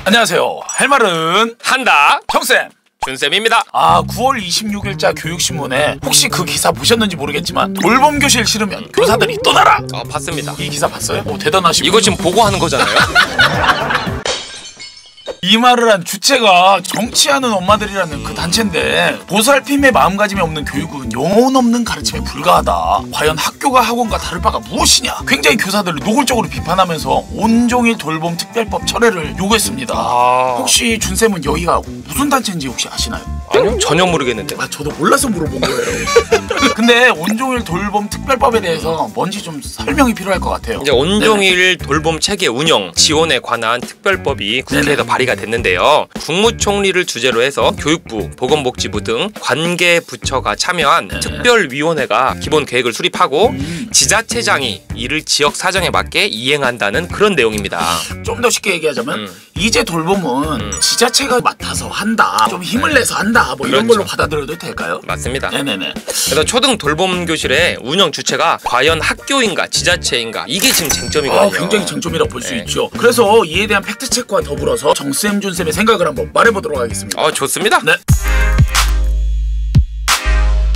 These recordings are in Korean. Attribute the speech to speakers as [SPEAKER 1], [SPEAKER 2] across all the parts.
[SPEAKER 1] 안녕하세요. 할 말은
[SPEAKER 2] 한다.
[SPEAKER 1] 정쌤
[SPEAKER 2] 준쌤입니다.
[SPEAKER 1] 9월 26일자 교육신문에 혹시 그 기사 보셨는지 모르겠지만 돌봄교실 싫으면 교사들이 떠나라.
[SPEAKER 2] 봤습니다.
[SPEAKER 1] 이 기사 봤어요? 대단하시고.
[SPEAKER 2] 이거 지금 보고하는 거잖아요.
[SPEAKER 1] 이 말을 한 주체가 정치하는 엄마들이라는 그 단체인데, 보살핌의 마음가짐이 없는 교육은 영혼 없는 가르침에 불과하다. 과연 학교가 학원과 다를 바가 무엇이냐. 굉장히 교사들을 노골적으로 비판하면서 온종일 돌봄 특별법 철회를 요구했습니다. 혹시 준쌤은 여기가 무슨 단체인지 혹시 아시나요?
[SPEAKER 2] 아니요, 전혀 모르겠는데.
[SPEAKER 1] 저도 몰라서 물어본 거예요. 근데 온종일 돌봄 특별법에 대해서 뭔지 좀 설명이 필요할 것 같아요.
[SPEAKER 2] 이제 온종일 돌봄 체계 운영 지원에 관한 특별법이 국회에서 발의가 됐는데요. 국무총리를 주재로 해서 교육부, 보건복지부 등 관계 부처가 참여한 특별위원회가 기본 계획을 수립하고 지자체장이 이를 지역 사정에 맞게 이행한다는 그런 내용입니다.
[SPEAKER 1] 좀 더 쉽게 얘기하자면 이제 돌봄은 지자체가 맡아서 한다, 좀 힘을 내서 한다, 뭐 이런 걸로 받아들여도 될까요?
[SPEAKER 2] 맞습니다.
[SPEAKER 1] 네네네.
[SPEAKER 2] 그래서 초등 돌봄 교실의 운영 주체가 과연 학교인가 지자체인가, 이게 지금 쟁점이거든요.
[SPEAKER 1] 굉장히 쟁점이라고 볼 수 있죠. 그래서 이에 대한 팩트체크와 더불어서 정쌤, 준쌤의 생각을 한번 말해보도록 하겠습니다.
[SPEAKER 2] 좋습니다.
[SPEAKER 1] 네.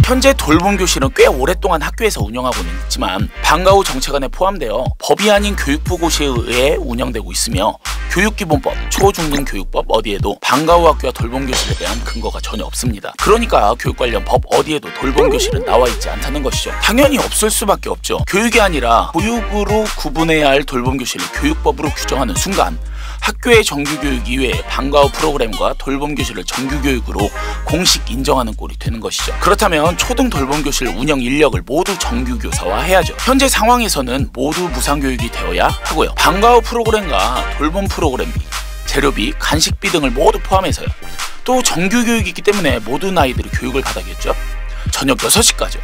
[SPEAKER 1] 현재 돌봄교실은 꽤 오랫동안 학교에서 운영하고는 있지만 방과 후 정책안에 포함되어 법이 아닌 교육부 고시에 의해 운영되고 있으며 교육기본법, 초중등교육법 어디에도 방과 후 학교와 돌봄교실에 대한 근거가 전혀 없습니다. 그러니까 교육 관련 법 어디에도 돌봄교실은 나와 있지 않다는 것이죠. 당연히 없을 수밖에 없죠. 교육이 아니라 보육으로 구분해야 할 돌봄교실을 교육법으로 규정하는 순간 학교의 정규교육 이외에 방과 후 프로그램과 돌봄교실을 정규교육으로 공식 인정하는 꼴이 되는 것이죠. 그렇다면 초등 돌봄교실 운영 인력을 모두 정규교사화해야죠. 현재 상황에서는 모두 무상교육이 되어야 하고요. 방과 후 프로그램과 돌봄 프로그램비, 재료비, 간식비 등을 모두 포함해서요. 또 정규교육이기 때문에 모든 아이들이 교육을 받아야겠죠. 저녁 6시까지요.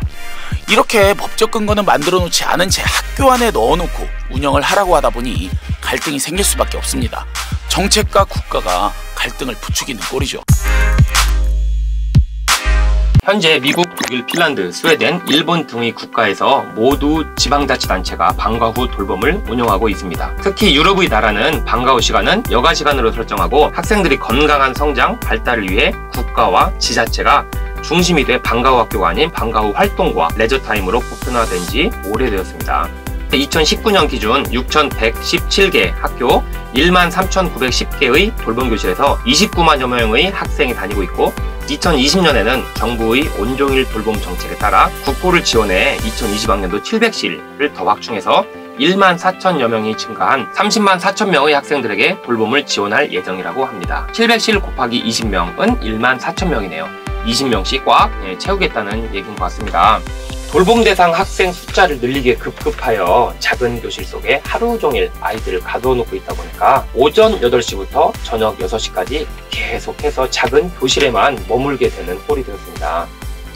[SPEAKER 1] 이렇게 법적 근거는 만들어 놓지 않은 채 학교 안에 넣어놓고 운영을 하라고 하다 보니 갈등이 생길 수밖에 없습니다. 정책과 국가가 갈등을 부추기는 꼴이죠.
[SPEAKER 2] 현재 미국, 독일, 핀란드, 스웨덴, 일본 등의 국가에서 모두 지방자치단체가 방과 후 돌봄을 운영하고 있습니다. 특히 유럽의 나라는 방과 후 시간은 여가 시간으로 설정하고 학생들이 건강한 성장, 발달을 위해 국가와 지자체가 중심이 돼 방과 후 학교가 아닌 방과 후 활동과 레저 타임으로 보편화된 지 오래되었습니다. 2019년 기준 6,117개 학교 13,910개의 돌봄교실에서 29만여 명의 학생이 다니고 있고, 2020년에는 정부의 온종일 돌봄 정책에 따라 국고를 지원해 2020학년도 700실을 더 확충해서 1만 4천여 명이 증가한 30만 4천 명의 학생들에게 돌봄을 지원할 예정이라고 합니다. 700실 곱하기 20명은 1만 4천 명이네요. 20명씩 꽉 채우겠다는 얘기인 것 같습니다. 돌봄 대상 학생 숫자를 늘리기에 급급하여 작은 교실 속에 하루 종일 아이들을 가둬놓고 있다 보니까 오전 8시부터 저녁 6시까지 계속해서 작은 교실에만 머물게 되는 꼴이 되었습니다.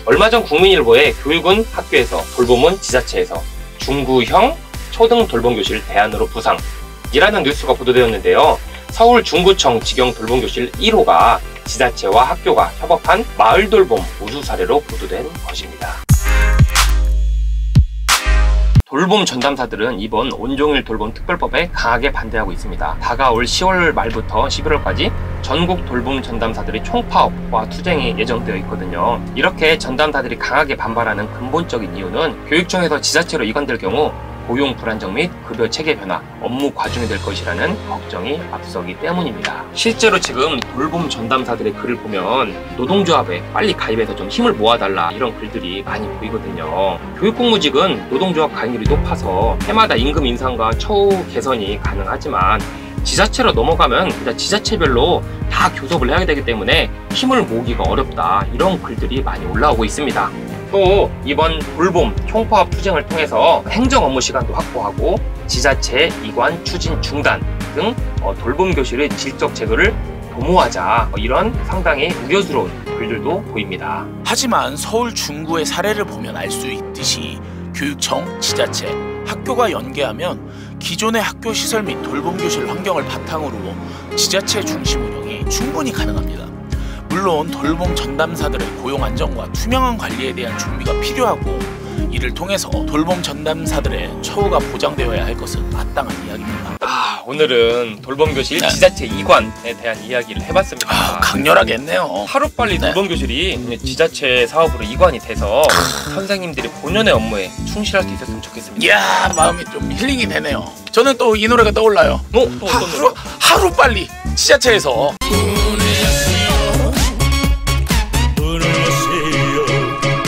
[SPEAKER 2] 얼마 전 국민일보에 교육은 학교에서, 돌봄은 지자체에서, 중구형 초등 돌봄교실 대안으로 부상이라는 뉴스가 보도되었는데요. 서울 중구청 직영 돌봄교실 1호가 지자체와 학교가 협업한 마을 돌봄 우수 사례로 보도된 것입니다. 돌봄 전담사들은 이번 온종일 돌봄 특별법에 강하게 반대하고 있습니다. 다가올 10월 말부터 11월까지 전국 돌봄 전담사들의 총파업과 투쟁이 예정되어 있거든요. 이렇게 전담사들이 강하게 반발하는 근본적인 이유는 교육청에서 지자체로 이관될 경우 고용 불안정 및 급여 체계 변화, 업무 과중이 될 것이라는 걱정이 앞서기 때문입니다. 실제로 지금 돌봄 전담사들의 글을 보면 노동조합에 빨리 가입해서 좀 힘을 모아달라, 이런 글들이 많이 보이거든요. 교육공무직은 노동조합 가입률이 높아서 해마다 임금 인상과 처우 개선이 가능하지만 지자체로 넘어가면 일단 지자체별로 다 교섭을 해야 되기 때문에 힘을 모으기가 어렵다, 이런 글들이 많이 올라오고 있습니다. 또 이번 돌봄 총파업 투쟁을 통해서 행정 업무 시간도 확보하고 지자체 이관 추진 중단 등 돌봄 교실의 질적 제고를 도모하자, 이런 상당히 우려스러운 글들도 보입니다.
[SPEAKER 1] 하지만 서울 중구의 사례를 보면 알 수 있듯이 교육청, 지자체, 학교가 연계하면 기존의 학교 시설 및 돌봄 교실 환경을 바탕으로 지자체 중심 운영이 충분히 가능합니다. 물론 돌봄 전담사들의 고용 안정과 투명한 관리에 대한 준비가 필요하고 이를 통해서 돌봄 전담사들의 처우가 보장되어야 할 것은 마땅한 이야기입니다.
[SPEAKER 2] 오늘은 돌봄교실
[SPEAKER 1] 네.
[SPEAKER 2] 지자체 이관에 대한 이야기를 해봤습니다.
[SPEAKER 1] 강렬하게 했네요.
[SPEAKER 2] 하루빨리
[SPEAKER 1] 네.
[SPEAKER 2] 돌봄교실이 지자체 사업으로 이관이 돼서 선생님들이 본연의 업무에 충실할 수 있었으면 좋겠습니다.
[SPEAKER 1] 이야, 마음이 좀 힐링이 되네요. 저는 또 이 노래가 떠올라요.
[SPEAKER 2] 또 어떤 노래?
[SPEAKER 1] 하루 빨리 지자체에서